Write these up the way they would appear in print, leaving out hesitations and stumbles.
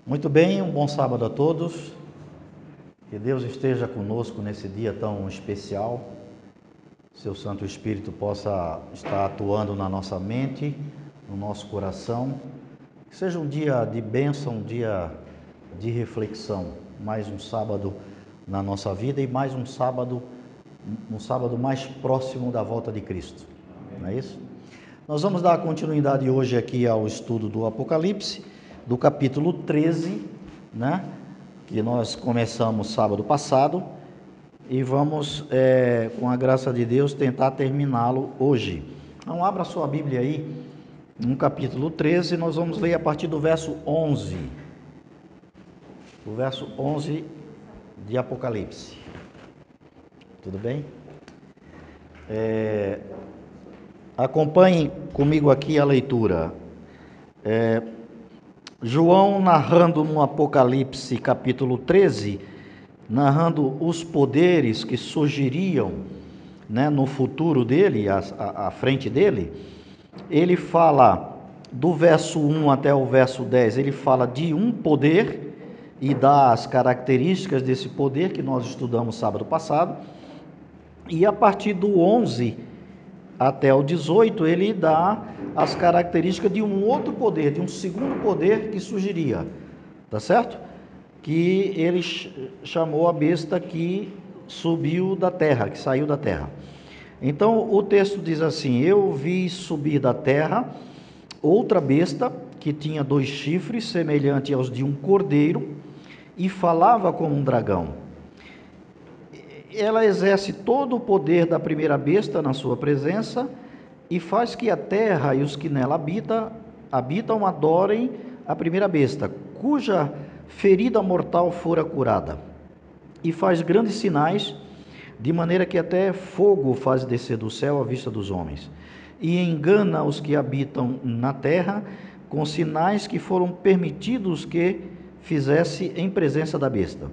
Muito bem, um bom sábado a todos. Que Deus esteja conosco nesse dia tão especial. Seu Santo Espírito possa estar atuando na nossa mente, no nosso coração. Que seja um dia de bênção, um dia de reflexão. Mais um sábado na nossa vida e mais um sábado mais próximo da volta de Cristo. Não é isso? Nós vamos dar continuidade hoje aqui ao estudo do Apocalipse, do capítulo 13, né? Que nós começamos sábado passado e vamos, com a graça de Deus, tentar terminá-lo hoje. Então, abra sua Bíblia aí, no capítulo 13, nós vamos ler a partir do verso 11. O verso 11 de Apocalipse. Tudo bem? Acompanhe comigo aqui a leitura. João narrando no Apocalipse capítulo 13, narrando os poderes que surgiriam, né, no futuro dele, à frente dele. Ele fala do verso 1 até o verso 10, ele fala de um poder e dá as características desse poder que nós estudamos sábado passado. E a partir do 11 até o 18, ele dá as características de um outro poder, de um segundo poder que surgiria, tá certo? Que ele chamou a besta que subiu da terra, que saiu da terra. Então o texto diz assim: eu vi subir da terra outra besta que tinha 2 chifres, semelhante aos de um cordeiro, e falava como um dragão. Ela exerce todo o poder da primeira besta na sua presença e faz que a terra e os que nela habitam adorem a primeira besta, cuja ferida mortal fora curada. E faz grandes sinais, de maneira que até fogo faz descer do céu à vista dos homens. E engana os que habitam na terra com sinais que foram permitidos que fizesse em presença da besta,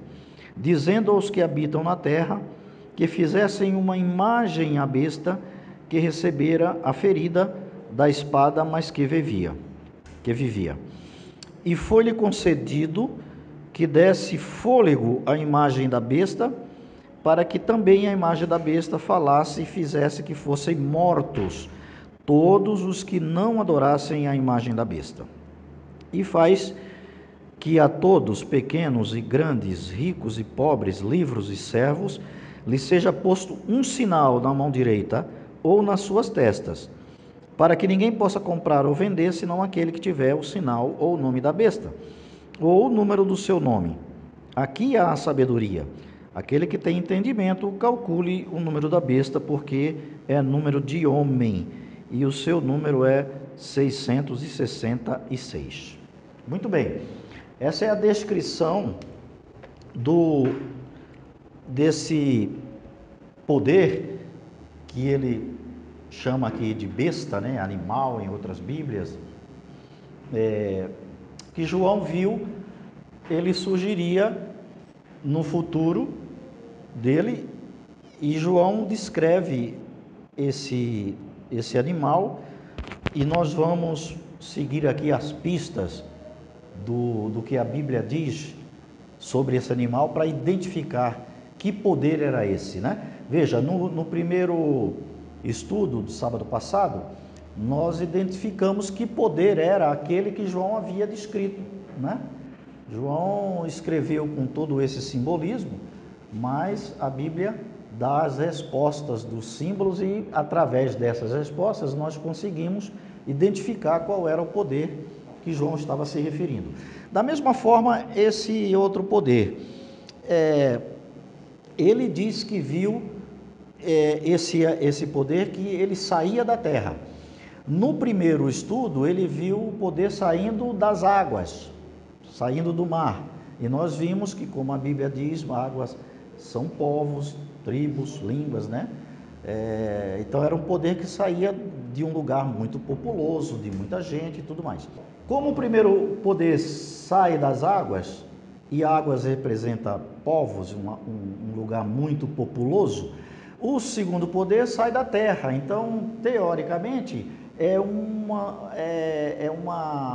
dizendo aos que habitam na terra que fizessem uma imagem à besta que recebera a ferida da espada, mas que vivia. E foi-lhe concedido que desse fôlego à imagem da besta, para que também a imagem da besta falasse e fizesse que fossem mortos todos os que não adorassem a imagem da besta. E faz que a todos, pequenos e grandes, ricos e pobres, livres e servos, lhe seja posto um sinal na mão direita ou nas suas testas, para que ninguém possa comprar ou vender, senão aquele que tiver o sinal ou o nome da besta, ou o número do seu nome. Aqui há a sabedoria. Aquele que tem entendimento, calcule o número da besta, porque é número de homem, e o seu número é 666. Muito bem. Essa é a descrição desse poder que ele chama aqui de besta, né? Animal em outras Bíblias, que João viu, ele surgiria no futuro dele, e João descreve esse animal, e nós vamos seguir aqui as pistas do que a Bíblia diz sobre esse animal para identificar que poder era esse, né? Veja, no primeiro estudo do sábado passado, nós identificamos que poder era aquele que João havia descrito, né? João escreveu com todo esse simbolismo, mas a Bíblia dá as respostas dos símbolos e através dessas respostas nós conseguimos identificar qual era o poder que João estava se referindo. Da mesma forma, esse outro poder, ele diz que viu esse poder que ele saía da terra. No primeiro estudo, ele viu o poder saindo das águas, saindo do mar. E nós vimos que, como a Bíblia diz, águas são povos, tribos, línguas, né? Então era um poder que saía de um lugar muito populoso, de muita gente e tudo mais. Como o primeiro poder sai das águas, e águas representa povos, um lugar muito populoso, o segundo poder sai da terra. Então, teoricamente,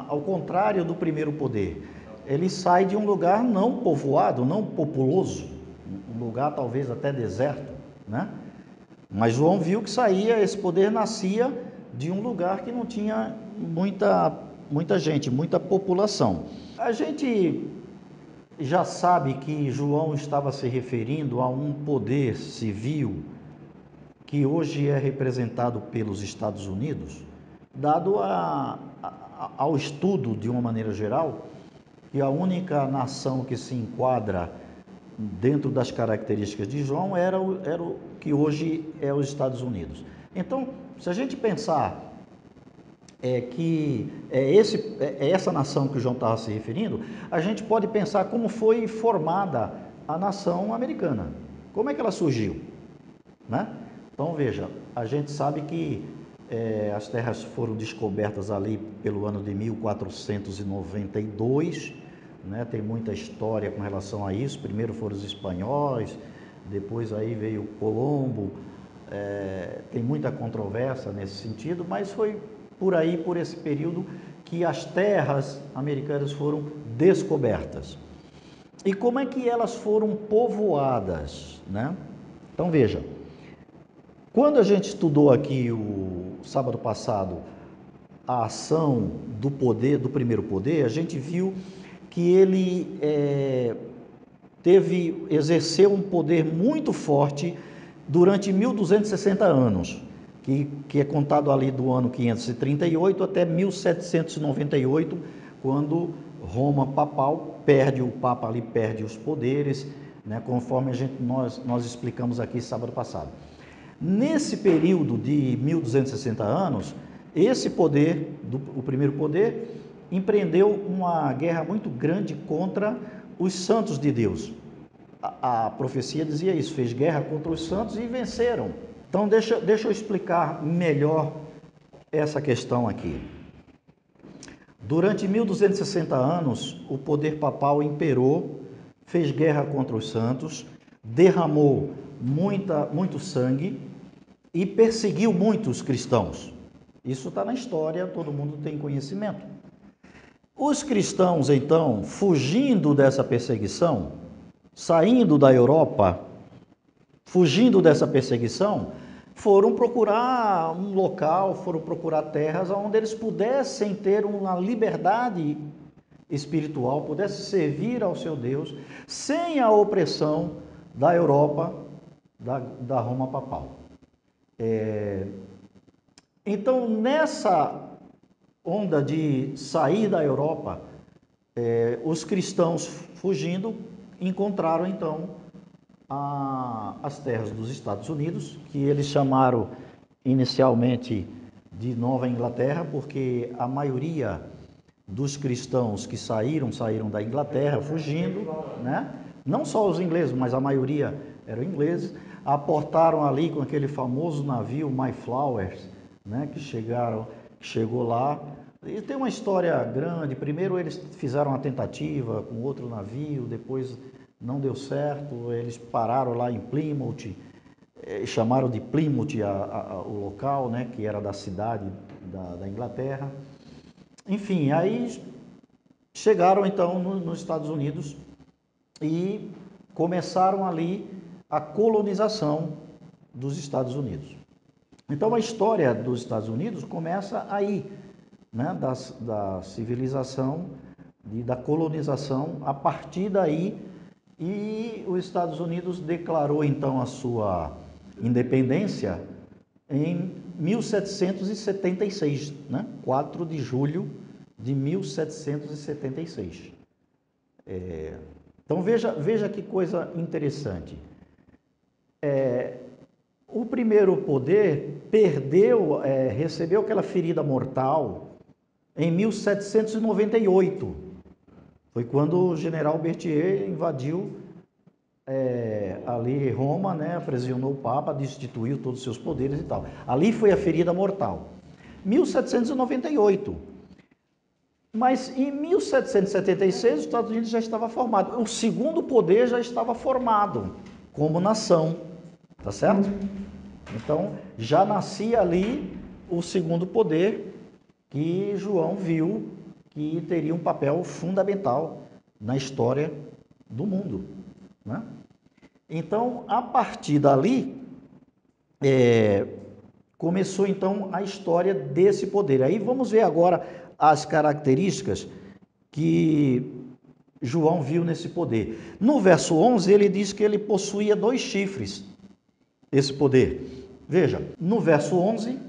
ao contrário do primeiro poder. ele sai de um lugar não povoado, não populoso, um lugar talvez até deserto, né? Mas João viu que saía, esse poder nascia de um lugar que não tinha muita gente, muita população. A gente já sabe que João estava se referindo a um poder civil que hoje é representado pelos Estados Unidos, dado ao estudo, de uma maneira geral, que a única nação que se enquadra dentro das características de João era o que hoje é os Estados Unidos. Então, se a gente pensar que é essa nação que o João estava se referindo, a gente pode pensar como foi formada a nação americana. Como é que ela surgiu, né? Então, veja, a gente sabe que as terras foram descobertas ali pelo ano de 1492, né? Tem muita história com relação a isso. Primeiro foram os espanhóis, depois aí veio Colombo. Tem muita controvérsia nesse sentido, mas foi por aí, por esse período, que as terras americanas foram descobertas. E como é que elas foram povoadas, né? Então, veja, quando a gente estudou aqui o sábado passado a ação do poder, do primeiro poder, a gente viu que ele exerceu um poder muito forte durante 1260 anos, que é contado ali do ano 538 até 1798, quando Roma papal o Papa ali perde os poderes, né, conforme nós explicamos aqui sábado passado. Nesse período de 1260 anos, esse poder, o primeiro poder, empreendeu uma guerra muito grande contra os santos de Deus. A profecia dizia isso, fez guerra contra os santos e venceram. Então, deixa eu explicar melhor essa questão aqui. Durante 1260 anos, o poder papal imperou, fez guerra contra os santos, derramou muito sangue e perseguiu muitos cristãos. Isso está na história, todo mundo tem conhecimento. Os cristãos, então, fugindo dessa perseguição, saindo da Europa, fugindo dessa perseguição, foram procurar um local, foram procurar terras onde eles pudessem ter uma liberdade espiritual, pudessem servir ao seu Deus, sem a opressão da Europa, da Roma papal. Então, nessa onda de sair da Europa, os cristãos fugindo encontraram então as terras dos Estados Unidos, que eles chamaram inicialmente de Nova Inglaterra, porque a maioria dos cristãos que saíram da Inglaterra fugindo, né? Não só os ingleses, mas a maioria eram ingleses, aportaram ali com aquele famoso navio Mayflower, né? Que chegou lá. E tem uma história grande. Primeiro eles fizeram uma tentativa com outro navio, depois não deu certo, eles pararam lá em Plymouth, chamaram de Plymouth o local, né, que era da cidade da Inglaterra. Enfim, aí chegaram então nos Estados Unidos e começaram ali a colonização dos Estados Unidos. Então a história dos Estados Unidos começa aí, né, da civilização e da colonização. A partir daí, e os Estados Unidos declarou então a sua independência em 1776, né? 4 de julho de 1776. Então veja que coisa interessante. O primeiro poder recebeu aquela ferida mortal em 1798. Foi quando o general Berthier invadiu ali Roma, né, aprisionou o Papa, destituiu todos os seus poderes e tal. Ali foi a ferida mortal. 1798. Mas em 1776 os Estados Unidos já estava formado. O segundo poder já estava formado como nação, tá certo? Então já nascia ali o segundo poder que João viu que teria um papel fundamental na história do mundo, né? Então, a partir dali, começou então a história desse poder. Aí vamos ver agora as características que João viu nesse poder. No verso 11, ele diz que ele possuía 2 chifres, esse poder. Veja, no verso 11,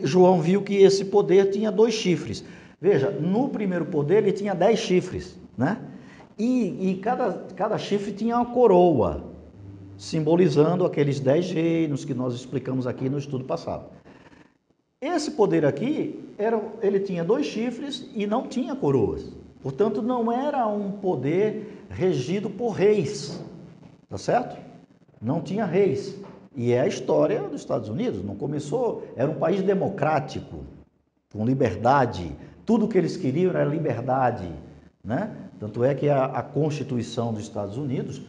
João viu que esse poder tinha 2 chifres. Veja, no primeiro poder ele tinha 10 chifres, né? E cada chifre tinha uma coroa, simbolizando aqueles 10 reinos que nós explicamos aqui no estudo passado. Esse poder aqui, ele tinha 2 chifres e não tinha coroas. Portanto, não era um poder regido por reis, tá certo? Não tinha reis. E é a história dos Estados Unidos. Não começou, era um país democrático, com liberdade. Tudo que eles queriam era liberdade, né? Tanto é que a Constituição dos Estados Unidos,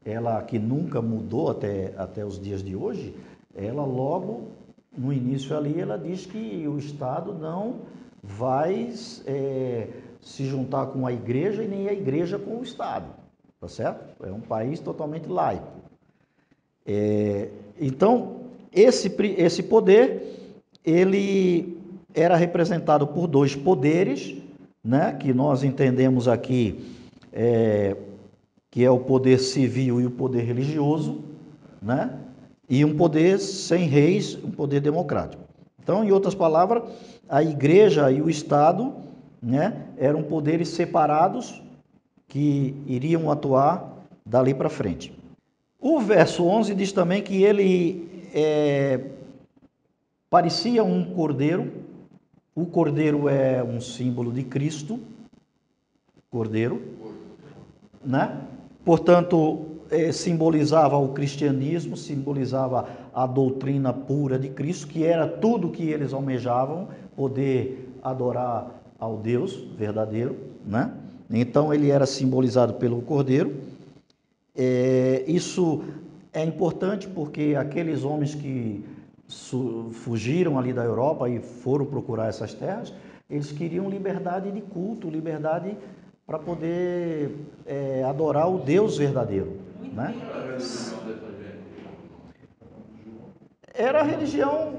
ela que nunca mudou até os dias de hoje, ela logo no início ali, ela diz que o Estado não vai se juntar com a igreja e nem a igreja com o Estado, tá certo? É um país totalmente laico. Então, esse poder, ele era representado por 2 poderes, né, que nós entendemos aqui, que é o poder civil e o poder religioso, né, e um poder sem reis, um poder democrático. Então, em outras palavras, a igreja e o Estado, né, eram poderes separados que iriam atuar dali para frente. O verso 11 diz também que ele parecia um cordeiro. O cordeiro é um símbolo de Cristo, cordeiro, né? Portanto, simbolizava o cristianismo, simbolizava a doutrina pura de Cristo, que era tudo que eles almejavam, poder adorar ao Deus verdadeiro, né? Então, ele era simbolizado pelo cordeiro. Isso é importante porque aqueles homens que fugiram ali da Europa e foram procurar essas terras, eles queriam liberdade de culto, liberdade para poder adorar o Deus verdadeiro, né? Era a religião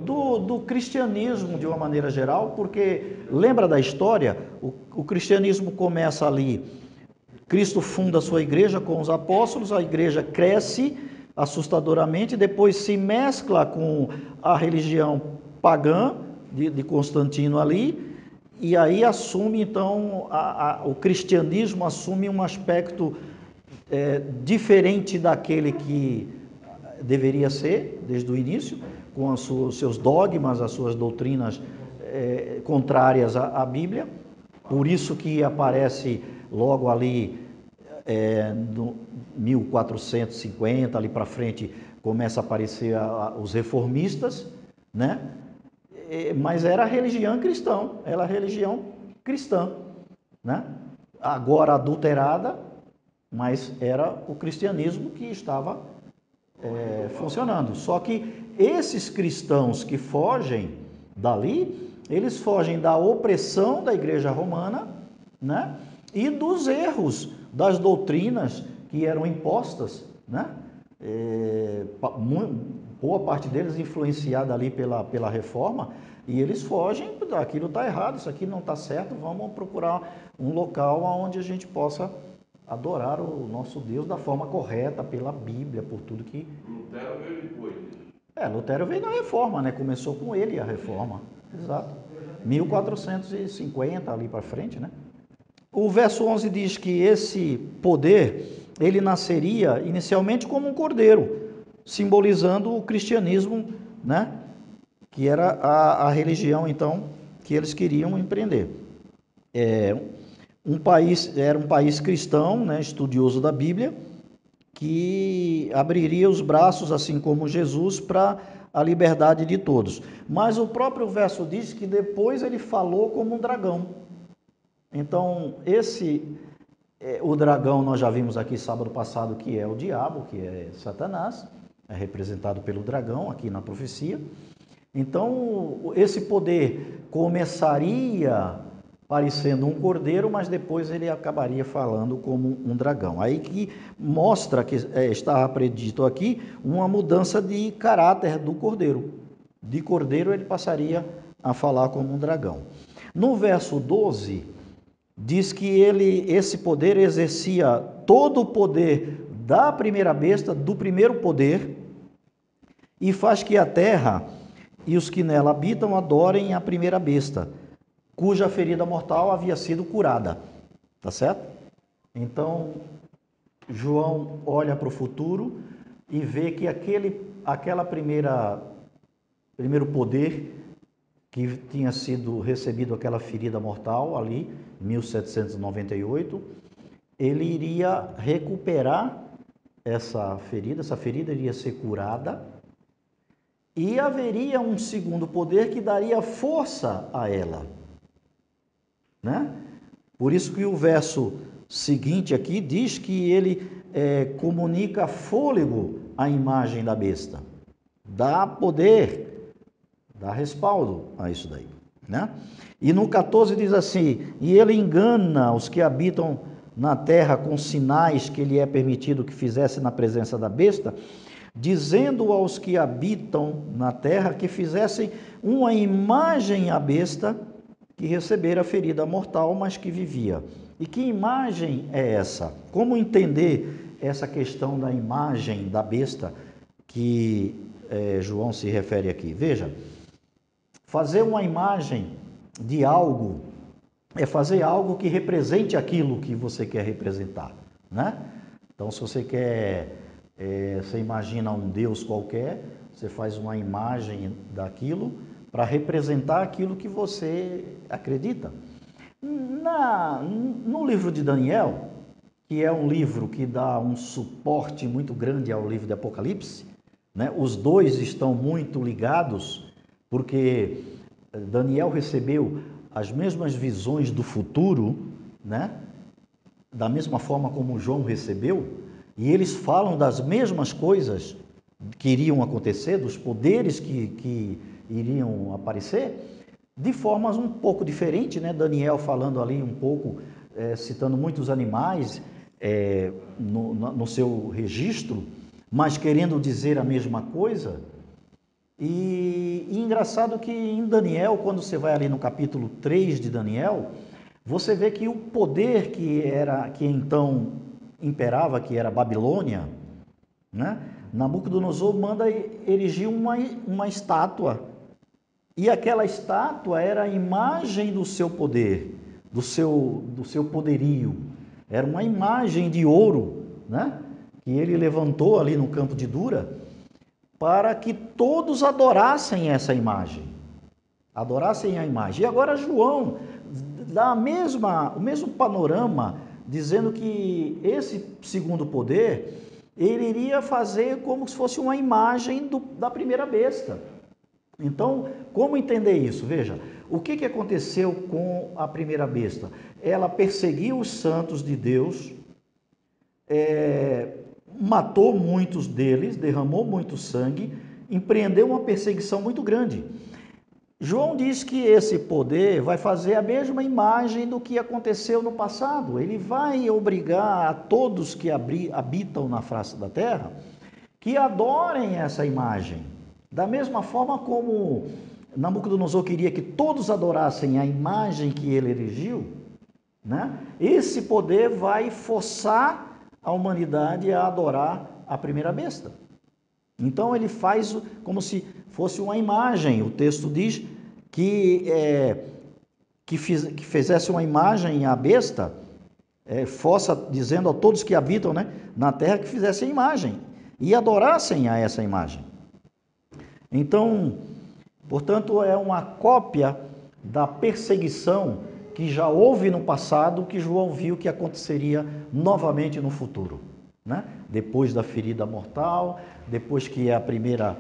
do cristianismo de uma maneira geral, porque lembra da história? O cristianismo começa ali, Cristo funda a sua igreja com os apóstolos, a igreja cresce assustadoramente, depois se mescla com a religião pagã de Constantino ali, e aí assume então, o cristianismo assume um aspecto diferente daquele que deveria ser desde o início, com os seus dogmas, as suas doutrinas contrárias à Bíblia. Por isso que aparece logo ali no 1450, ali para frente, começa a aparecer os reformistas, né? Mas era a religião cristã, né? Agora adulterada, mas era o cristianismo que estava funcionando. Só que esses cristãos que fogem dali, eles fogem da opressão da igreja romana, né? E dos erros das doutrinas que eram impostas, né? Boa parte deles influenciada ali pela reforma, e eles fogem, aquilo está errado, isso aqui não está certo, vamos procurar um local onde a gente possa adorar o nosso Deus da forma correta, pela Bíblia, por tudo que... Lutero veio depois. Lutero veio na reforma, né? Começou com ele a reforma, exato. 1450 ali para frente, né? O verso 11 diz que esse poder, ele nasceria inicialmente como um cordeiro, simbolizando o cristianismo, né? Que era a religião, então, que eles queriam empreender. Era um país cristão, né? Estudioso da Bíblia, que abriria os braços, assim como Jesus, para a liberdade de todos. Mas o próprio verso diz que depois ele falou como um dragão. Então, o dragão, nós já vimos aqui sábado passado, que é o diabo, que é Satanás, é representado pelo dragão aqui na profecia. Então, esse poder começaria parecendo um cordeiro, mas depois ele acabaria falando como um dragão. Aí que mostra que está predito aqui uma mudança de caráter do cordeiro. De cordeiro ele passaria a falar como um dragão. No verso 12, diz que esse poder exercia todo o poder da primeira besta, do primeiro poder, e faz que a terra e os que nela habitam adorem a primeira besta, cuja ferida mortal havia sido curada. Tá certo? Então, João olha para o futuro e vê que primeiro poder que tinha sido recebido aquela ferida mortal ali, em 1798, ele iria recuperar essa ferida iria ser curada, e haveria um segundo poder que daria força a ela, né? Por isso que o verso seguinte aqui diz que ele comunica fôlego à imagem da besta, dá poder, dá respaldo a isso daí, né? E no 14 diz assim: e ele engana os que habitam na terra com sinais que lhe é permitido que fizesse na presença da besta, dizendo aos que habitam na terra que fizessem uma imagem à besta que recebera ferida mortal, mas que vivia. E que imagem é essa? Como entender essa questão da imagem da besta que João se refere aqui? Veja, fazer uma imagem de algo é fazer algo que represente aquilo que você quer representar, né? Então, se você quer, você imagina um Deus qualquer, você faz uma imagem daquilo para representar aquilo que você acredita. No livro de Daniel, que é um livro que dá um suporte muito grande ao livro de Apocalipse, né? Os dois estão muito ligados, porque Daniel recebeu as mesmas visões do futuro, né? Da mesma forma como João recebeu, e eles falam das mesmas coisas que iriam acontecer, dos poderes que iriam aparecer, de formas um pouco diferentes, né? Daniel falando ali um pouco, citando muitos animais no seu registro, mas querendo dizer a mesma coisa. E engraçado que em Daniel, quando você vai ali no capítulo 3 de Daniel, você vê que o poder que então imperava, que era a Babilônia, né? Nabucodonosor manda erigir uma estátua, e aquela estátua era a imagem do seu poder, do seu poderio, era uma imagem de ouro, né? Que ele levantou ali no campo de Dura, para que todos adorassem essa imagem, adorassem a imagem. E agora João dá o mesmo panorama, dizendo que esse segundo poder, ele iria fazer como se fosse uma imagem da primeira besta. Então, como entender isso? Veja, o que aconteceu com a primeira besta? Ela perseguiu os santos de Deus, matou muitos deles, derramou muito sangue, empreendeu uma perseguição muito grande. João diz que esse poder vai fazer a mesma imagem do que aconteceu no passado. Ele vai obrigar a todos que habitam na face da terra que adorem essa imagem. Da mesma forma como Nabucodonosor queria que todos adorassem a imagem que ele erigiu, né? Esse poder vai forçar a humanidade a adorar a primeira besta. Então ele faz como se fosse uma imagem. O texto diz que fizesse uma imagem à besta, dizendo a todos que habitam, né, na terra que fizessem imagem e adorassem a essa imagem. Então, portanto, é uma cópia da perseguição que já houve no passado, que João viu que aconteceria novamente no futuro, né? Depois da ferida mortal, depois que a primeira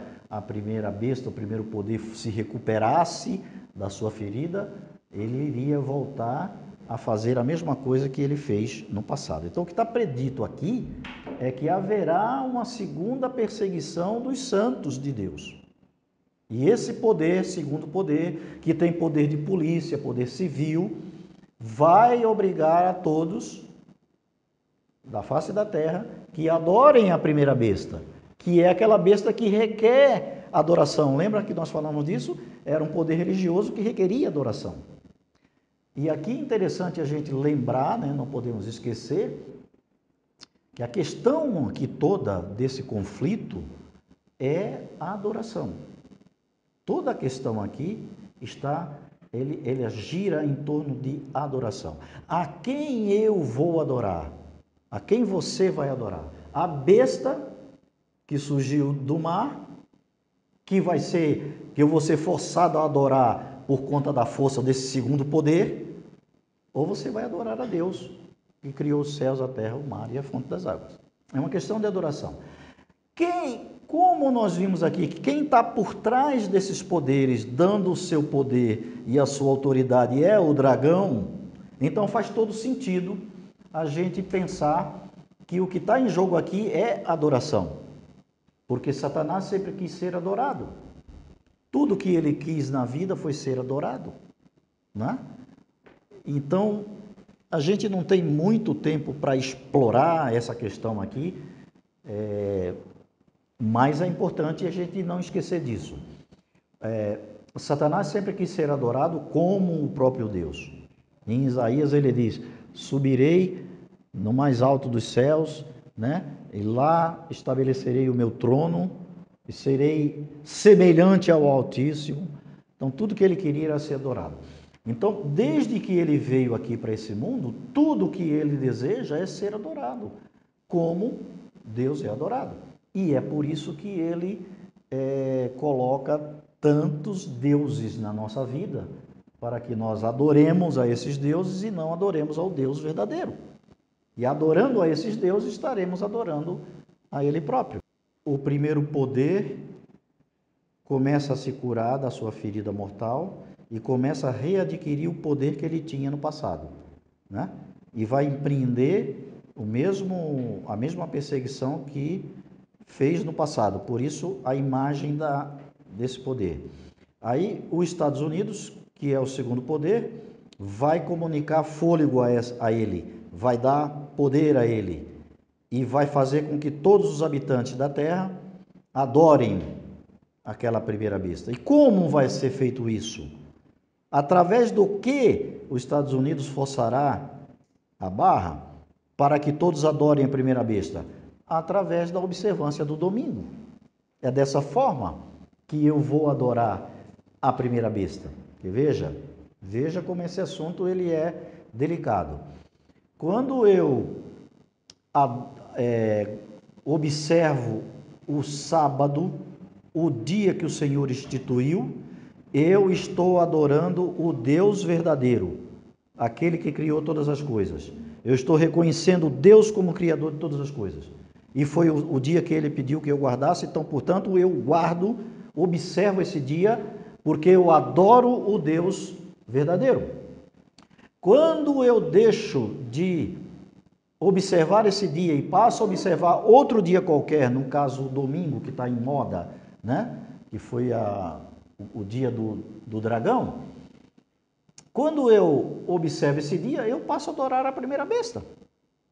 besta, o primeiro poder se recuperasse da sua ferida, ele iria voltar a fazer a mesma coisa que ele fez no passado. Então, o que está predito aqui é que haverá uma segunda perseguição dos santos de Deus. E esse poder, segundo poder, que tem poder de polícia, poder civil, vai obrigar a todos da face da terra que adorem a primeira besta, que é aquela besta que requer adoração. Lembra que nós falamos disso? Era um poder religioso que requeria adoração. E aqui é interessante a gente lembrar, né, não podemos esquecer, que a questão aqui toda desse conflito é a adoração. Toda a questão aqui está, ele gira em torno de adoração. A quem eu vou adorar? A quem você vai adorar? A besta que surgiu do mar, que eu vou ser forçado a adorar por conta da força desse segundo poder, ou você vai adorar a Deus, que criou os céus, a terra, o mar e a fonte das águas. É uma questão de adoração. Como nós vimos aqui, que quem está por trás desses poderes, dando o seu poder e a sua autoridade é o dragão, então faz todo sentido a gente pensar que o que está em jogo aqui é adoração. Porque Satanás sempre quis ser adorado. Tudo que ele quis na vida foi ser adorado, né? Então, a gente não tem muito tempo para explorar essa questão aqui, mas é importante a gente não esquecer disso. Satanás sempre quis ser adorado como o próprio Deus. Em Isaías ele diz: subirei no mais alto dos céus, né? E lá estabelecerei o meu trono e serei semelhante ao Altíssimo. Então, tudo que ele queria era ser adorado. Então, desde que ele veio aqui para esse mundo, tudo que ele deseja é ser adorado, como Deus é adorado. E é por isso que ele coloca tantos deuses na nossa vida, para que nós adoremos a esses deuses e não adoremos ao Deus verdadeiro. E adorando a esses deuses, estaremos adorando a Ele próprio. O primeiro poder começa a se curar da sua ferida mortal e começa a readquirir o poder que ele tinha no passado, né? E vai empreender a mesma perseguição que fez no passado. Por isso, a imagem desse poder. Aí, os Estados Unidos, que é o segundo poder, vai comunicar fôlego a ele, vai dar poder a ele e vai fazer com que todos os habitantes da Terra adorem aquela primeira besta. E como vai ser feito isso? Através do que os Estados Unidos forçará a barra para que todos adorem a primeira besta? Através da observância do domingo. É dessa forma que eu vou adorar a primeira besta. Que veja como esse assunto ele é delicado. Quando eu observo o sábado, o dia que o Senhor instituiu, eu estou adorando o Deus verdadeiro, aquele que criou todas as coisas. Eu estou reconhecendo Deus como Criador de todas as coisas. E foi o dia que ele pediu que eu guardasse, então, portanto, eu guardo, observo esse dia, porque eu adoro o Deus verdadeiro. Quando eu deixo de observar esse dia e passo a observar outro dia qualquer, no caso o domingo, que está em moda, né? Que foi o dia do dragão. Quando eu observo esse dia, eu passo a adorar a primeira besta,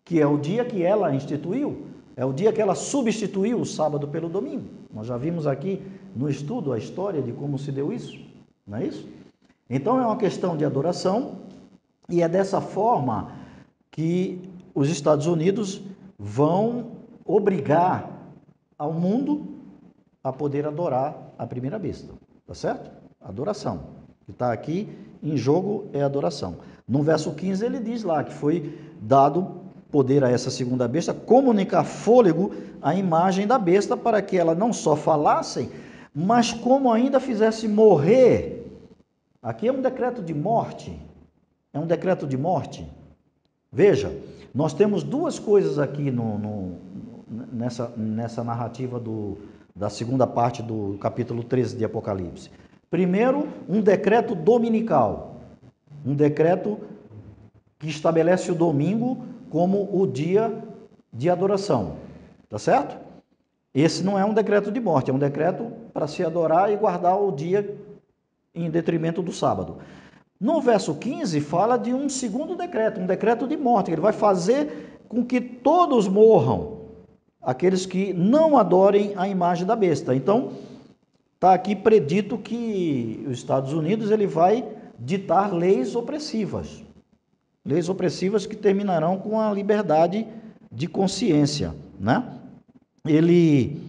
que é o dia que ela instituiu, é o dia que ela substituiu o sábado pelo domingo. Nós já vimos aqui no estudo a história de como se deu isso, não é isso? Então é uma questão de adoração e é dessa forma que os Estados Unidos vão obrigar ao mundo a poder adorar a primeira besta, tá certo? Adoração. O que está aqui em jogo é adoração. No verso 15 ele diz lá que foi dado poder a essa segunda besta comunicar fôlego à imagem da besta para que ela não só falasse, mas como ainda fizesse morrer. Aqui é um decreto de morte. É um decreto de morte. Veja, nós temos duas coisas aqui nessa narrativa da segunda parte do capítulo 13 de Apocalipse. Primeiro, um decreto dominical. Um decreto que estabelece o domingo como o dia de adoração. Tá certo? Esse não é um decreto de morte, é um decreto para se adorar e guardar o dia em detrimento do sábado. No verso 15 fala de um segundo decreto, um decreto de morte, que ele vai fazer com que todos morram, aqueles que não adorem a imagem da besta. Então, está aqui predito que os Estados Unidos ele vai ditar leis opressivas que terminarão com a liberdade de consciência, né? Ele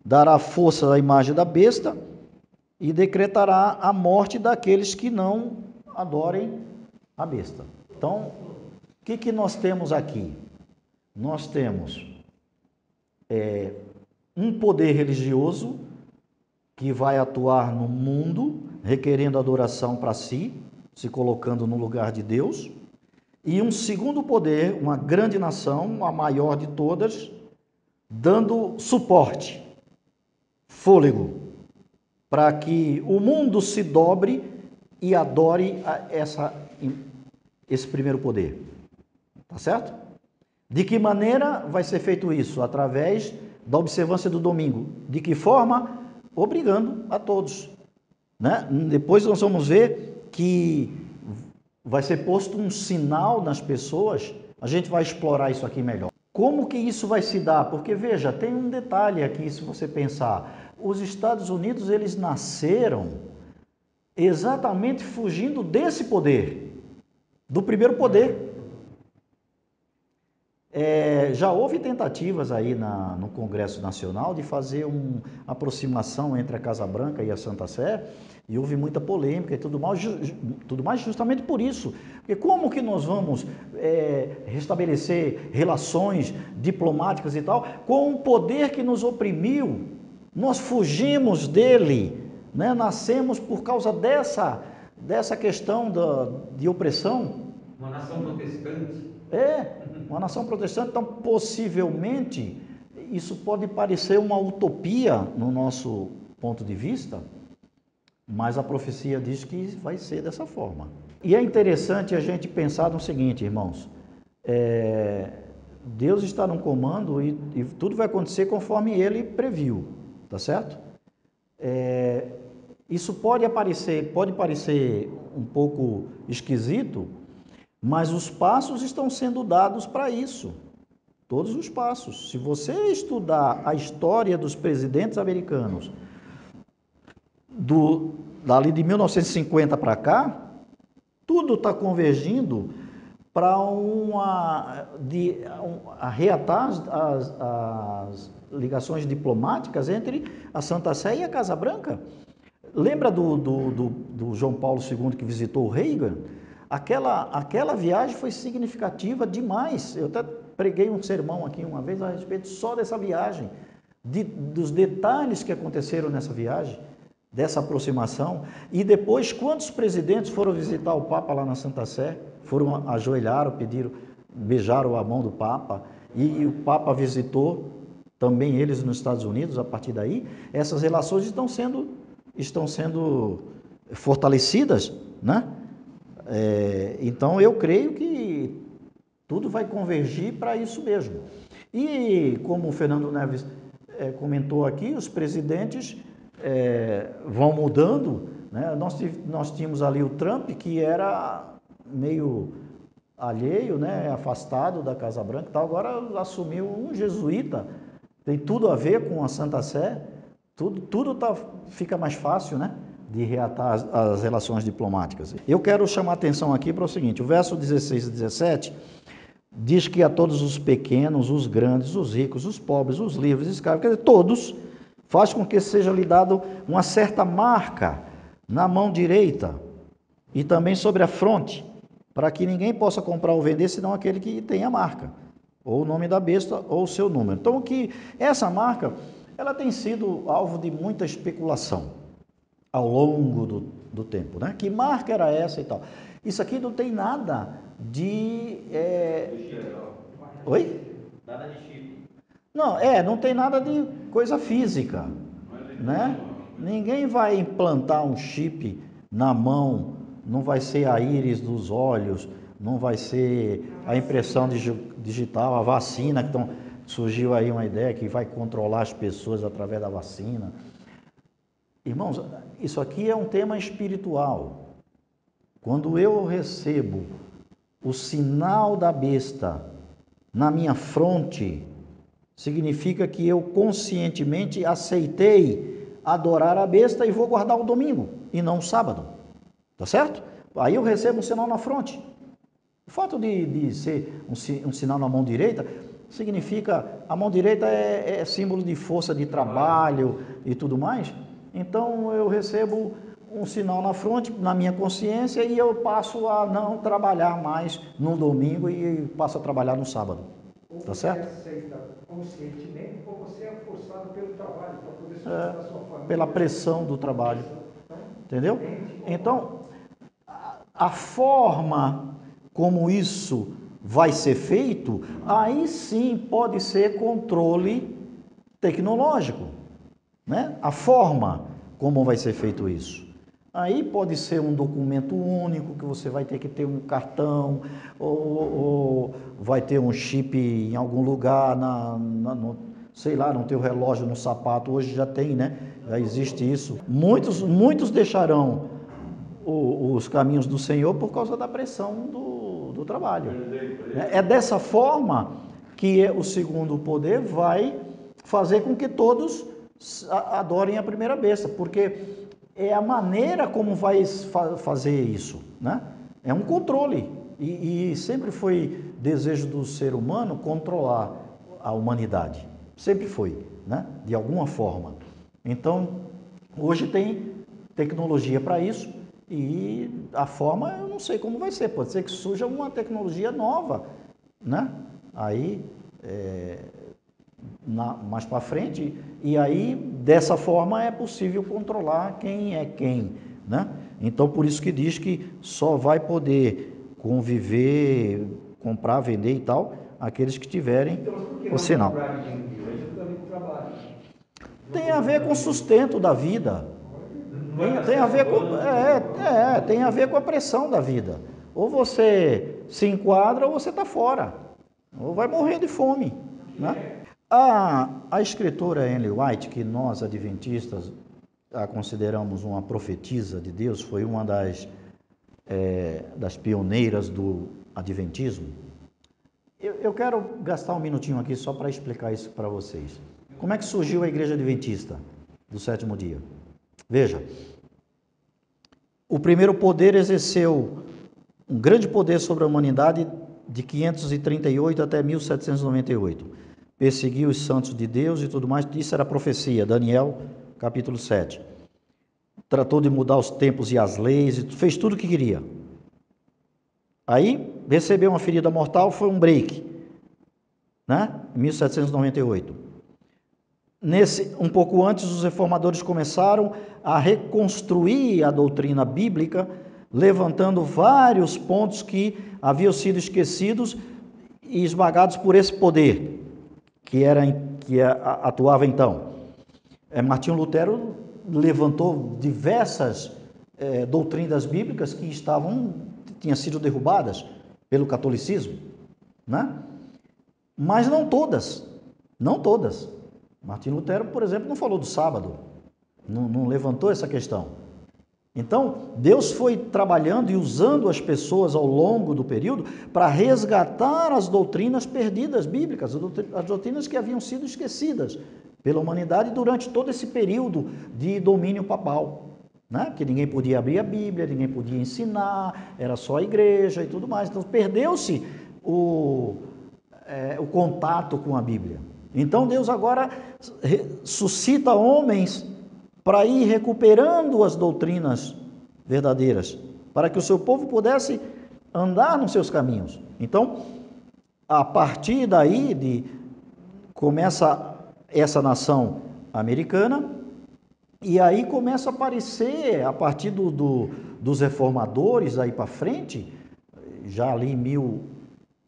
dará força à imagem da besta e decretará a morte daqueles que não adorem a besta. Então, o que nós temos aqui? Nós temos um poder religioso que vai atuar no mundo, requerendo adoração para si, se colocando no lugar de Deus, e um segundo poder, uma grande nação, a maior de todas, dando suporte, fôlego, para que o mundo se dobre e adore esse primeiro poder. Tá certo? De que maneira vai ser feito isso? Através da observância do domingo. De que forma? Obrigando a todos, né? Depois nós vamos ver que vai ser posto um sinal nas pessoas. A gente vai explorar isso aqui melhor. Como que isso vai se dar? Porque veja, tem um detalhe aqui, se você pensar. Os Estados Unidos, eles nasceram exatamente fugindo desse poder, do primeiro poder. Já houve tentativas aí no Congresso Nacional de fazer uma aproximação entre a Casa Branca e a Santa Sé, e houve muita polêmica e tudo mais justamente por isso. Porque como que nós vamos restabelecer relações diplomáticas e tal com um poder que nos oprimiu? Nós fugimos dele, né? Nascemos por causa dessa questão de opressão. Uma nação protestante. Uma nação protestante, então possivelmente isso pode parecer uma utopia no nosso ponto de vista, mas a profecia diz que vai ser dessa forma. E é interessante a gente pensar no seguinte, irmãos, Deus está no comando e tudo vai acontecer conforme Ele previu, tá certo? Isso pode parecer um pouco esquisito, mas os passos estão sendo dados para isso, todos os passos. Se você estudar a história dos presidentes americanos, dali de 1950 para cá, tudo está convergindo para reatar as ligações diplomáticas entre a Santa Sé e a Casa Branca. Lembra do João Paulo II que visitou o Reagan? Aquela viagem foi significativa demais. Eu até preguei um sermão aqui uma vez a respeito só dessa viagem, dos detalhes que aconteceram nessa viagem, dessa aproximação. E depois, quantos presidentes foram visitar o Papa lá na Santa Sé? Foram, ajoelharam, beijaram a mão do Papa, e o Papa visitou também eles nos Estados Unidos. A partir daí, essas relações estão sendo fortalecidas, né? Então eu creio que tudo vai convergir para isso mesmo. E como o Fernando Neves comentou aqui, os presidentes vão mudando, né? Nós tínhamos ali o Trump, que era meio alheio, né? Afastado da Casa Branca e tal. Agora assumiu um jesuíta, tem tudo a ver com a Santa Sé, tudo fica mais fácil, né? De reatar as relações diplomáticas. Eu quero chamar a atenção aqui para o seguinte, o verso 16 e 17 diz que a todos os pequenos, os grandes, os ricos, os pobres, os livres, os escravos, quer dizer, todos, faz com que seja lhe dado uma certa marca na mão direita e também sobre a fronte, para que ninguém possa comprar ou vender, senão aquele que tem a marca, ou o nome da besta, ou o seu número. Então, essa marca, ela tem sido alvo de muita especulação ao longo do tempo, né? Que marca era essa e tal? Isso aqui não tem nada de... Oi? Nada de chip. Não tem nada de coisa física, né? Ninguém vai implantar um chip na mão, não vai ser a íris dos olhos, não vai ser a impressão digital, a vacina, surgiu aí uma ideia que vai controlar as pessoas através da vacina. Irmãos, isso aqui é um tema espiritual. Quando eu recebo o sinal da besta na minha fronte, significa que eu conscientemente aceitei adorar a besta e vou guardar o domingo e não o sábado. Tá certo? Aí eu recebo um sinal na fronte. O fato de ser um sinal na mão direita significa, a mão direita é símbolo de força de trabalho e tudo mais. Então eu recebo um sinal na fronte, na minha consciência, e eu passo a não trabalhar mais no domingo e passo a trabalhar no sábado. Tá certo? Você aceita conscientemente ou você é forçado pelo trabalho para poder sustentar a sua família? Pela pressão do trabalho. Entendeu? Então, a forma como isso vai ser feito, aí sim pode ser controle tecnológico, né? A forma como vai ser feito isso. Aí pode ser um documento único, que você vai ter que ter um cartão, ou vai ter um chip em algum lugar, sei lá, no teu relógio, no sapato, hoje já tem, né? Já existe isso. Muitos deixarão os caminhos do Senhor por causa da pressão do trabalho. É dessa forma que o segundo poder vai fazer com que todos adorem a primeira besta, porque é a maneira como vai fazer isso, né? É um controle, e sempre foi desejo do ser humano controlar a humanidade, sempre foi, né? De alguma forma. Então, hoje tem tecnologia para isso, e a forma eu não sei como vai ser, pode ser que surja uma tecnologia nova, né? Aí, mais para frente, e aí dessa forma é possível controlar quem é quem, né? Então por isso que diz que só vai poder conviver, comprar, vender e tal, aqueles que tiverem o sinal. Tem a ver com o sustento da vida. Tem a ver com tem a ver com a pressão da vida. Ou você se enquadra ou você está fora, ou vai morrer de fome, né? A escritora Ellen White, que nós adventistas a consideramos uma profetisa de Deus, foi uma das pioneiras do adventismo. Eu quero gastar um minutinho aqui só para explicar isso para vocês. Como é que surgiu a Igreja Adventista do sétimo dia? Veja, o primeiro poder exerceu um grande poder sobre a humanidade de 538 até 1798. Perseguiu os santos de Deus e tudo mais, isso era profecia, Daniel, capítulo 7. Tratou de mudar os tempos e as leis, fez tudo o que queria. Aí, recebeu uma ferida mortal, foi um break, né? Em 1798. Um pouco antes, os reformadores começaram a reconstruir a doutrina bíblica, levantando vários pontos que haviam sido esquecidos e esmagados por esse poder que atuava então. Martinho Lutero levantou diversas doutrinas bíblicas que tinham sido derrubadas pelo catolicismo, né? Mas não todas. Martinho Lutero, por exemplo, não falou do sábado, não levantou essa questão. Então, Deus foi trabalhando e usando as pessoas ao longo do período para resgatar as doutrinas perdidas bíblicas, as doutrinas que haviam sido esquecidas pela humanidade durante todo esse período de domínio papal, né? Que ninguém podia abrir a Bíblia, ninguém podia ensinar, era só a igreja e tudo mais. Então, perdeu-se o contato com a Bíblia. Então, Deus agora suscita homens para ir recuperando as doutrinas verdadeiras, para que o seu povo pudesse andar nos seus caminhos. Então, a partir daí começa essa nação americana, e aí começa a aparecer, a partir dos reformadores aí para frente, já ali em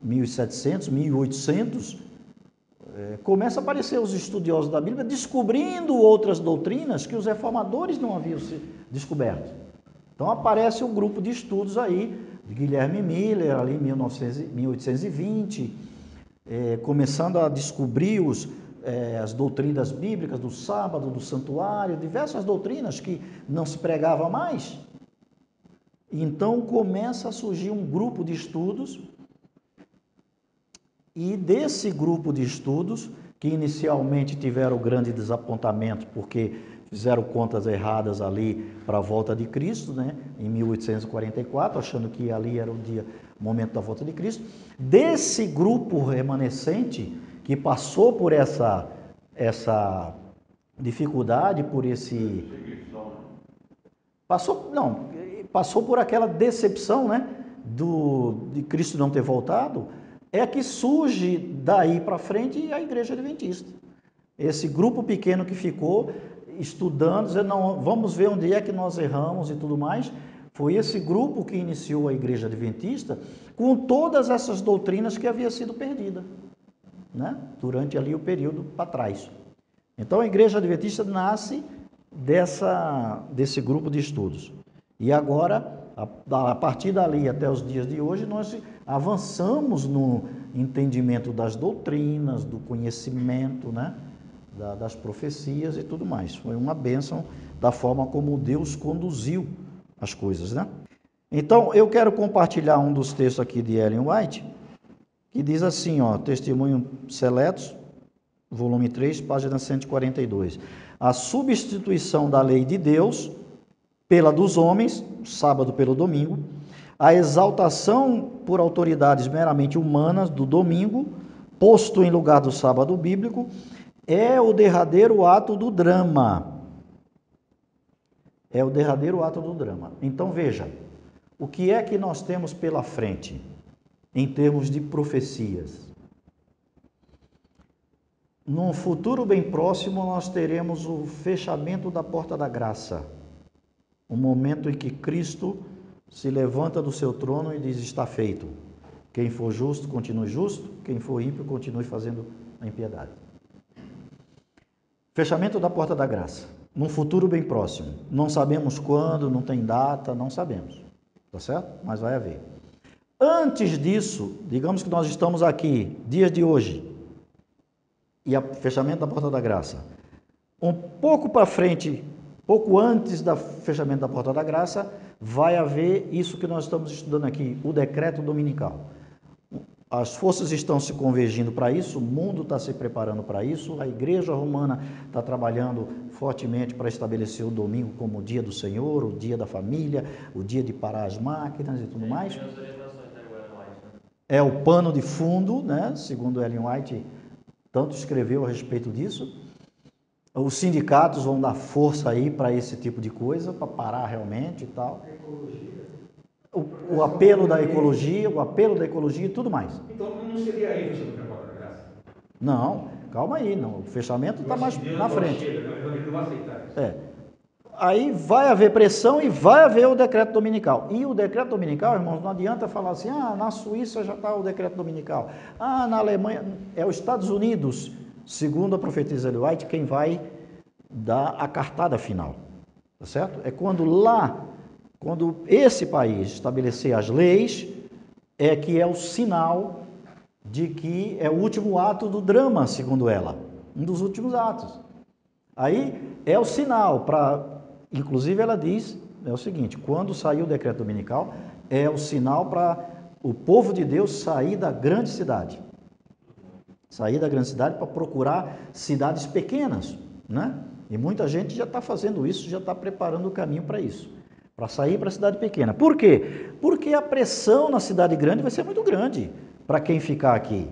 1700, 1800, começa a aparecer os estudiosos da Bíblia descobrindo outras doutrinas que os reformadores não haviam descoberto. Então aparece um grupo de estudos aí, de Guilherme Miller, ali em 1820, começando a descobrir as doutrinas bíblicas do sábado, do santuário, diversas doutrinas que não se pregava mais. Então começa a surgir um grupo de estudos, e desse grupo de estudos, que inicialmente tiveram grande desapontamento, porque fizeram contas erradas ali para a volta de Cristo, né, em 1844, achando que ali era o momento da volta de Cristo. Desse grupo remanescente, que passou por essa dificuldade, por esse... Passou por aquela decepção, né, de Cristo não ter voltado, é que surge daí para frente a Igreja Adventista. Esse grupo pequeno que ficou estudando, dizendo, não, vamos ver onde é que nós erramos e tudo mais, foi esse grupo que iniciou a Igreja Adventista com todas essas doutrinas que havia sido perdida, né, durante ali o período para trás. Então a Igreja Adventista nasce desse grupo de estudos. E agora, a partir dali até os dias de hoje, nós avançamos no entendimento das doutrinas, do conhecimento, né, das profecias e tudo mais. Foi uma bênção da forma como Deus conduziu as coisas, né? Então, eu quero compartilhar um dos textos aqui de Ellen White, que diz assim, ó, Testemunho Seletos, volume 3, página 142. A substituição da lei de Deus pela dos homens, sábado pelo domingo, a exaltação por autoridades meramente humanas do domingo, posto em lugar do sábado bíblico, é o derradeiro ato do drama. É o derradeiro ato do drama. Então veja, o que é que nós temos pela frente em termos de profecias? Num futuro bem próximo, nós teremos o fechamento da porta da graça. O momento em que Cristo se levanta do seu trono e diz, está feito. Quem for justo, continue justo. Quem for ímpio, continue fazendo a impiedade. Fechamento da porta da graça. Num futuro bem próximo. Não sabemos quando, não tem data, não sabemos. Tá certo? Mas vai haver. Antes disso, digamos que nós estamos aqui, dias de hoje, e o fechamento da porta da graça. Um pouco para frente, pouco antes do fechamento da porta da graça, vai haver isso que nós estamos estudando aqui, o decreto dominical. As forças estão se convergindo para isso, o mundo está se preparando para isso, a Igreja Romana está trabalhando fortemente para estabelecer o domingo como o dia do Senhor, o dia da família, o dia de parar as máquinas e tudo mais. É o pano de fundo, né? Segundo Ellen White, tanto escreveu a respeito disso. Os sindicatos vão dar força aí para esse tipo de coisa, para parar realmente e tal. O apelo da ecologia e tudo mais. Então não seria aí o fechamento da porta da graça? Não, calma aí, não. O fechamento está mais na frente. Ele não vai aceitar isso. Aí vai haver pressão e vai haver o decreto dominical. E o decreto dominical, irmãos, não adianta falar assim, na Suíça já está o decreto dominical. Na Alemanha, é os Estados Unidos, segundo a profetisa Ellen White, quem vai dar a cartada final. Tá certo? É quando esse país estabelecer as leis, é que é o sinal de que é o último ato do drama, segundo ela. Um dos últimos atos. Aí é o sinal para... Inclusive ela diz, é o seguinte, quando sair o decreto dominical, é o sinal para o povo de Deus sair da grande cidade. Sair da grande cidade para procurar cidades pequenas, né? E muita gente já está fazendo isso, já está preparando o caminho para isso. Para sair para a cidade pequena. Por quê? Porque a pressão na cidade grande vai ser muito grande para quem ficar aqui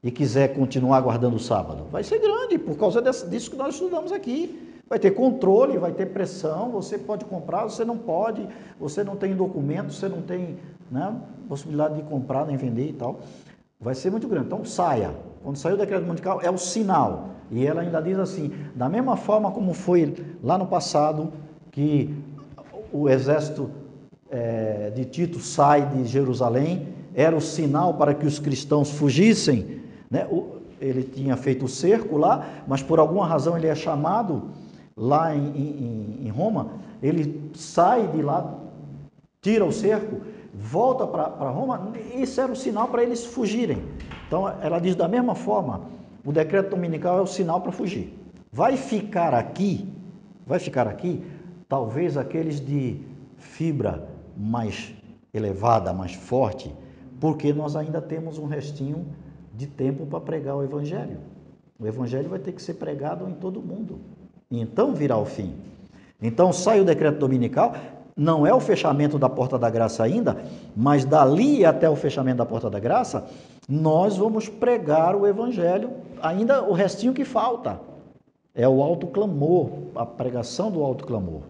e quiser continuar guardando o sábado. Vai ser grande por causa disso que nós estudamos aqui. Vai ter controle, vai ter pressão, você pode comprar, você não pode, você não tem documento, você não tem, né, possibilidade de comprar nem vender e tal. Vai ser muito grande. Então saia. Quando sair o decreto dominical é o sinal. E ela ainda diz assim, da mesma forma como foi lá no passado, que o exército de Tito sai de Jerusalém, era o sinal para que os cristãos fugissem, né? Ele tinha feito o cerco lá, mas por alguma razão ele é chamado lá em Roma, ele sai de lá, tira o cerco, volta para Roma, isso era o sinal para eles fugirem. Então ela diz da mesma forma, o decreto dominical é o sinal para fugir. Vai ficar aqui, talvez aqueles de fibra mais elevada, mais forte, porque nós ainda temos um restinho de tempo para pregar o Evangelho. O Evangelho vai ter que ser pregado em todo mundo. E então virá o fim. Então sai o decreto dominical, não é o fechamento da porta da graça ainda, mas dali até o fechamento da porta da graça, nós vamos pregar o Evangelho, ainda o restinho que falta. É o alto clamor, a pregação do alto clamor.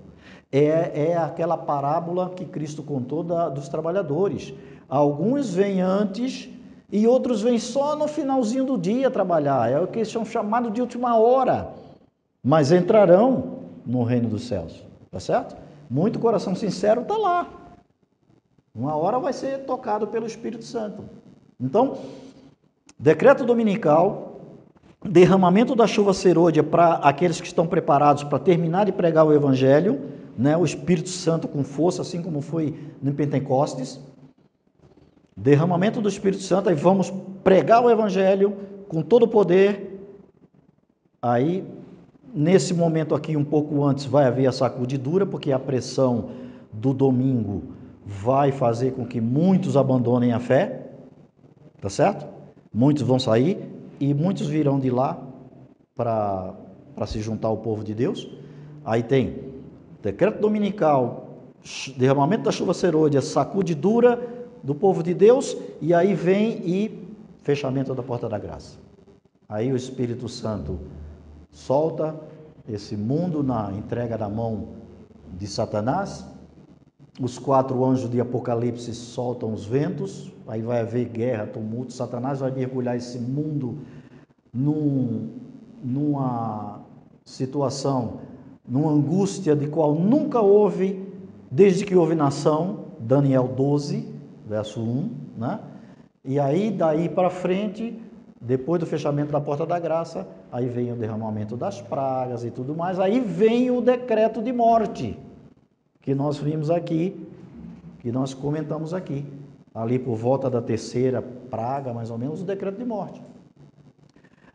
É aquela parábola que Cristo contou dos trabalhadores. Alguns vêm antes e outros vêm só no finalzinho do dia trabalhar. É o que são chamados de última hora. Mas entrarão no reino dos céus. Tá certo? Muito coração sincero está lá. Uma hora vai ser tocado pelo Espírito Santo. Então, decreto dominical, derramamento da chuva serôdia para aqueles que estão preparados para terminar de pregar o Evangelho, né? O Espírito Santo com força, assim como foi no Pentecostes. Derramamento do Espírito Santo, aí vamos pregar o Evangelho com todo o poder. Aí, nesse momento aqui, um pouco antes, vai haver a sacudidura, porque a pressão do domingo vai fazer com que muitos abandonem a fé, tá certo? Muitos vão sair e muitos virão de lá para se juntar ao povo de Deus. Aí tem decreto dominical, derramamento da chuva serôdia, sacudidura do povo de Deus, e aí vem e fechamento da porta da graça. Aí o Espírito Santo solta esse mundo na entrega da mão de Satanás. Os 4 anjos de Apocalipse soltam os ventos, aí vai haver guerra, tumulto. Satanás vai mergulhar esse mundo numa situação, numa angústia de qual nunca houve desde que houve nação. Daniel 12, verso 1, né? E aí daí para frente, depois do fechamento da porta da graça, aí vem o derramamento das pragas e tudo mais, aí vem o decreto de morte, que nós vimos aqui, que nós comentamos aqui, ali por volta da 3ª praga, mais ou menos, o decreto de morte.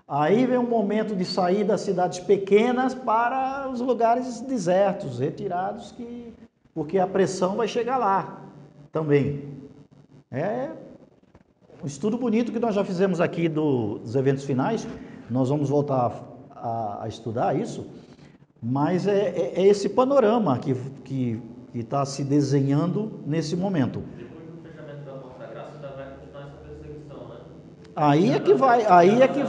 Aí vem um momento de sair das cidades pequenas para os lugares desertos, retirados, porque a pressão vai chegar lá também. É um estudo bonito que nós já fizemos aqui dos eventos finais, nós vamos voltar a estudar isso, mas é esse panorama que está se desenhando nesse momento. Depois do fechamento da porta da graça, ainda vai continuar essa perseguição, né? Aí é que vai, aí é que...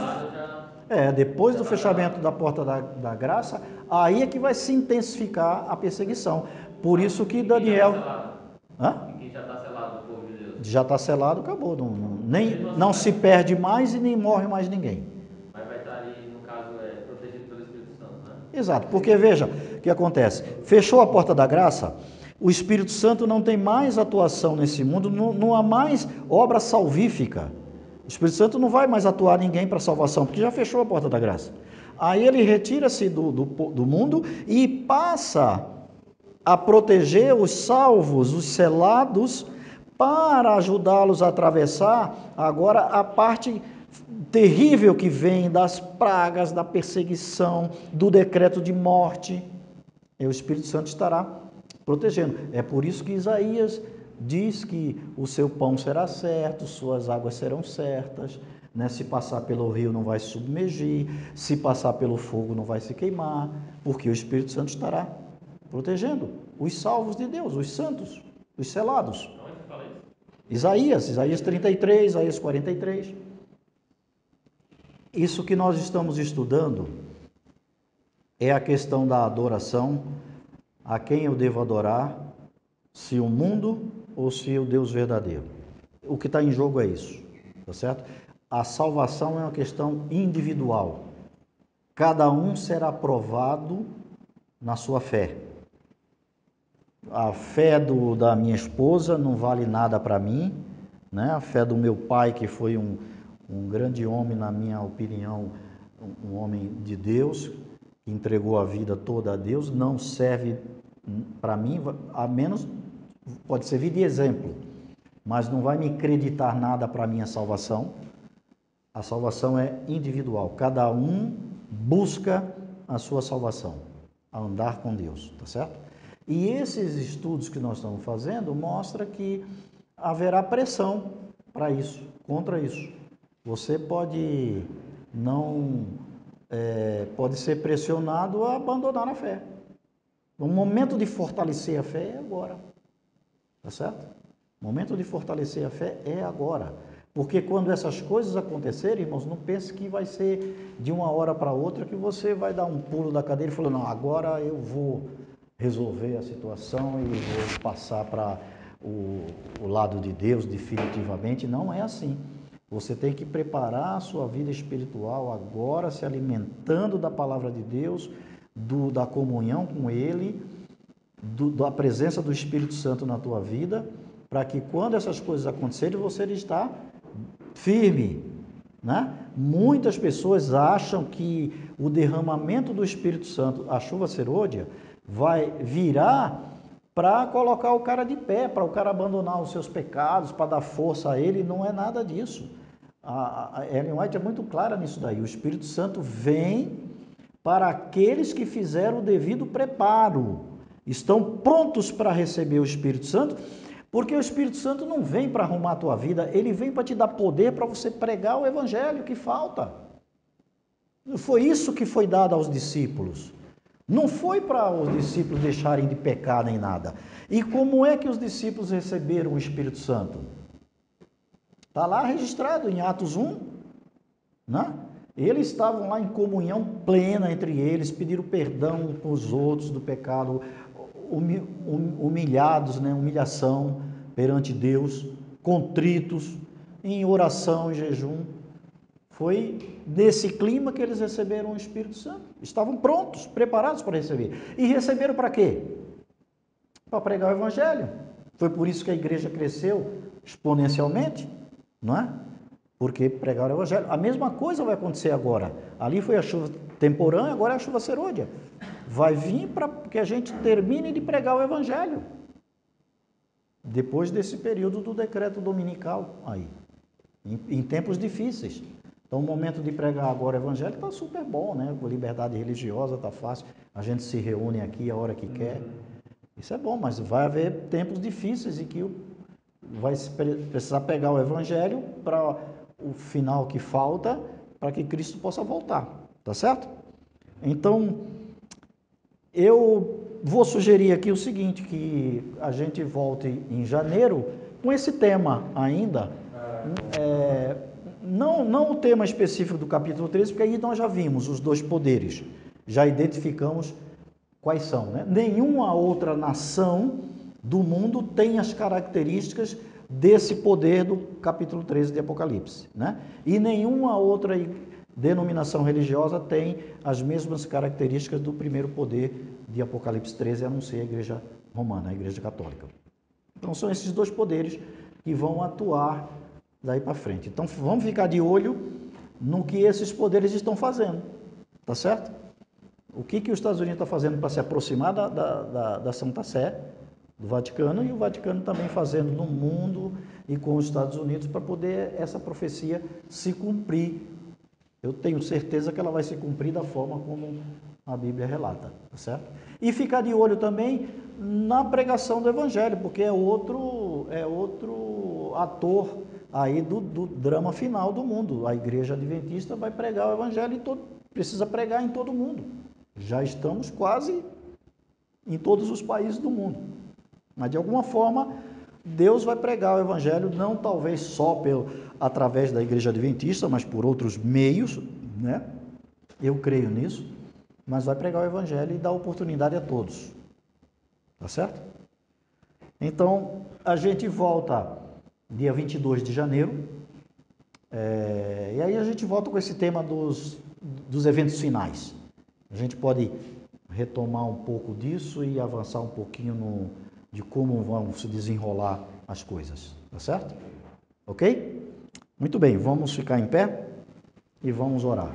depois do fechamento da porta da graça, aí é que vai se intensificar a perseguição. Por isso que Daniel... E quem já está selado do povo de Deus? Já está selado, acabou. Não se perde mais e nem morre mais ninguém. Mas vai estar ali, no caso, protegido pelo Espírito Santo, né? Exato, porque veja o que acontece. Fechou a porta da graça, o Espírito Santo não tem mais atuação nesse mundo, não há mais obra salvífica. O Espírito Santo não vai mais atuar ninguém para salvação, porque já fechou a porta da graça. Aí ele retira-se do mundo e passa a proteger os salvos, os selados, para ajudá-los a atravessar agora a parte terrível que vem das pragas, da perseguição, do decreto de morte. E o Espírito Santo estará protegendo. É por isso que Isaías diz que o seu pão será certo, suas águas serão certas, né? Se passar pelo rio não vai se submergir, se passar pelo fogo não vai se queimar, porque o Espírito Santo estará protegendo os salvos de Deus, os santos, os selados. Onde você fala isso? Isaías 33, Isaías 43. Isso que nós estamos estudando é a questão da adoração, a quem eu devo adorar, se o mundo ou se o Deus verdadeiro. O que está em jogo é isso, tá certo? A salvação é uma questão individual. Cada um será provado na sua fé. A fé da minha esposa não vale nada para mim, né? A fé do meu pai, que foi um grande homem, na minha opinião, um homem de Deus, que entregou a vida toda a Deus, não serve para mim, a menos pode servir de exemplo, mas não vai me acreditar nada para a minha salvação. A salvação é individual, cada um busca a sua salvação, a andar com Deus, tá certo? E esses estudos que nós estamos fazendo mostram que haverá pressão para isso, contra isso. Você pode não, pode ser pressionado a abandonar a fé. O momento de fortalecer a fé é agora, tá certo? O momento de fortalecer a fé é agora. Porque quando essas coisas acontecerem, irmãos, não pense que vai ser de uma hora para outra que você vai dar um pulo da cadeira e falar, não, agora eu vou resolver a situação e vou passar para o lado de Deus definitivamente. Não é assim. Você tem que preparar a sua vida espiritual agora, se alimentando da palavra de Deus, da comunhão com Ele, da presença do Espírito Santo na tua vida, para que quando essas coisas acontecerem, você está firme, né? Muitas pessoas acham que o derramamento do Espírito Santo, a chuva serôdia, vai virar para colocar o cara de pé, para o cara abandonar os seus pecados, para dar força a ele. Não é nada disso. A Ellen White é muito clara nisso daí. O Espírito Santo vem para aqueles que fizeram o devido preparo, estão prontos para receber o Espírito Santo. Porque o Espírito Santo não vem para arrumar a tua vida, ele vem para te dar poder para você pregar o evangelho que falta. Foi isso que foi dado aos discípulos. Não foi para os discípulos deixarem de pecar nem nada. E como é que os discípulos receberam o Espírito Santo? Está lá registrado em Atos 1, né? Eles estavam lá em comunhão plena entre eles, pediram perdão com os outros do pecado, humilhados, né? Humilhação perante Deus, contritos, em oração e jejum. Foi nesse clima que eles receberam o Espírito Santo. Estavam prontos, preparados para receber. E receberam para quê? Para pregar o Evangelho. Foi por isso que a igreja cresceu exponencialmente, não é? Porque pregaram o Evangelho. A mesma coisa vai acontecer agora. Ali foi a chuva temporânea, agora é a chuva serôdia. Vai vir para que a gente termine de pregar o Evangelho. Depois desse período do decreto dominical aí. Em tempos difíceis. Então o momento de pregar agora o Evangelho está super bom, né? A liberdade religiosa está fácil. A gente se reúne aqui a hora que quer. Isso é bom, mas vai haver tempos difíceis em que vai precisar pegar o Evangelho para o final que falta, para que Cristo possa voltar. Tá certo? Então, eu vou sugerir aqui o seguinte, que a gente volte em janeiro com esse tema ainda. Não o tema específico do capítulo 13, porque aí nós já vimos os dois poderes, já identificamos quais são, né? Nenhuma outra nação do mundo tem as características desse poder do capítulo 13 de Apocalipse, né? E nenhuma outra denominação religiosa tem as mesmas características do primeiro poder de Apocalipse 13, a não ser a Igreja Romana, a Igreja Católica. Então são esses dois poderes que vão atuar daí para frente. Então vamos ficar de olho no que esses poderes estão fazendo, tá certo? O que os Estados Unidos está fazendo para se aproximar da Santa Sé, do Vaticano, e o Vaticano também fazendo no mundo e com os Estados Unidos para poder essa profecia se cumprir. Eu tenho certeza que ela vai se cumprir da forma como a Bíblia relata, tá certo? E ficar de olho também na pregação do Evangelho, porque é outro ator aí do drama final do mundo. A Igreja Adventista vai pregar o Evangelho e precisa pregar em todo o mundo. Já estamos quase em todos os países do mundo. Mas de alguma forma, Deus vai pregar o Evangelho, não talvez só através da Igreja Adventista, mas por outros meios, né? Eu creio nisso, mas vai pregar o Evangelho e dar oportunidade a todos. Tá certo? Então, a gente volta dia 22 de janeiro, e aí a gente volta com esse tema dos eventos finais. A gente pode retomar um pouco disso e avançar um pouquinho de como vão se desenrolar as coisas, tá certo? Ok? Muito bem, vamos ficar em pé e vamos orar.